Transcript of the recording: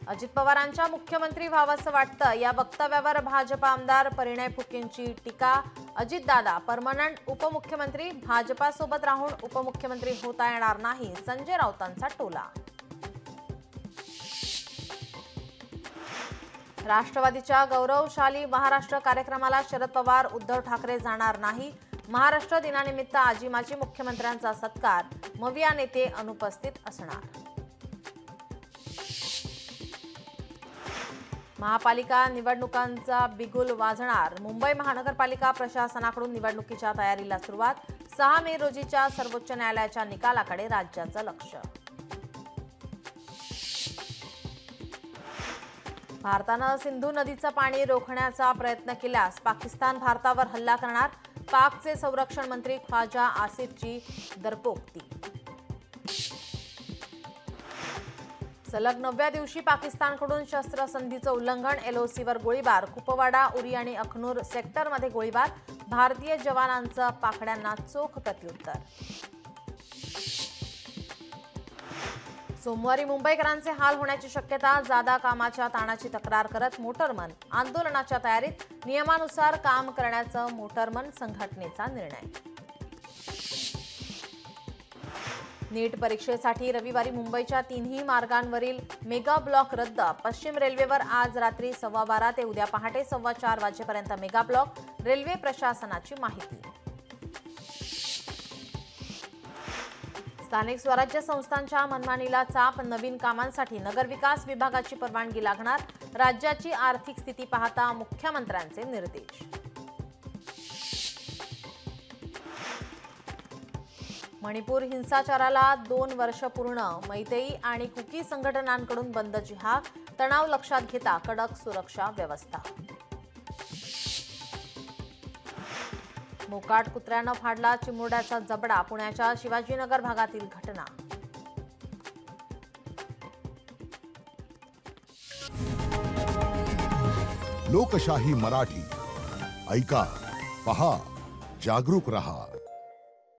अजित पवारांच्या मुख्यमंत्री व्हावंसं वाटतं या वक्तव्यावर भाजपा आमदार परिणय फुकेंची टीका। अजितदादा परमनंट उपमुख्यमंत्री, भाजपासोबत राहून उपमुख्यमंत्री होता येणार नाही, संजय राऊतांचा टोला। राष्ट्रवादीच्या गौरवशाली महाराष्ट्र कार्यक्रमाला शरद पवार, उद्धव ठाकरे जाणार नाही। महाराष्ट्र दिनानिमित्त आजी माजी मुख्यमंत्र्यांचा सत्कार, मविया नेते अनुपस्थित असणार। महापालिका निवडणुकांचा बिगुल वाजणार, मुंबई महानगरपालिका प्रशासनाकडून निवडणुकीच्या तयारीला सुरुवात। 6 मे रोजीच्या सर्वोच्च न्यायालयाच्या निकालाकडे राज्याचं लक्ष। भारतानं सिंधू नदीचं पाणी रोखण्याचा प्रयत्न केल्यास पाकिस्तान भारतावर हल्ला करणार, पाकचे संरक्षण मंत्री ख्वाजा आसिफची दरपोक्ती। सलग 9व्या दिवशी पाकिस्तानकडून शस्त्रसंधीचं उल्लंघन, एलओसीवर गोळीबार, कुपवाडा, उरी आणि अखनूर सेक्टरमध्ये गोळीबार, भारतीय जवानांचं पाकड्यांना चोख प्रत्युत्तर। सोमवारी मुंबईकरांचे हाल होण्याची शक्यता, जादा कामाच्या ताणाची तक्रार करत मोटरमन आंदोलनाच्या तयारीत, नियमानुसार काम करण्याचा मोटरमन संघटनेचा निर्णय। नीट परीक्षेसाठी रविवारी मुंबईच्या 3ही मार्गांवरील मेगा ब्लॉक रद्द, पश्चिम रेल्वेवर आज रात्री 12:15 ते उद्या पहाटे 4:15 वाजेपर्यंत मेगा ब्लॉक, रेल्वे प्रशासनाची माहिती। स्थानिक स्वराज्य संस्थांच्या मनमानीला चाप, नवीन कामांसाठी नगरविकास विभागाची परवानगी लागणार, राज्याची आर्थिक स्थिती पाहता मुख्यमंत्र्यांचे निर्देश। मणिपूर हिंसाचाराला 2 वर्ष पूर्ण, मैतेई आणि कुकी संघटनांकडून बंदची हाक, तणाव लक्षात घेता कडक सुरक्षा व्यवस्था। मोकाट कुत्र्यानं फाडला चिमुरड्याचा जबडा, पुण्याच्या शिवाजीनगर भागातील घटना। लोकशाही मराठी ऐका, पहा, जागरूक रहा।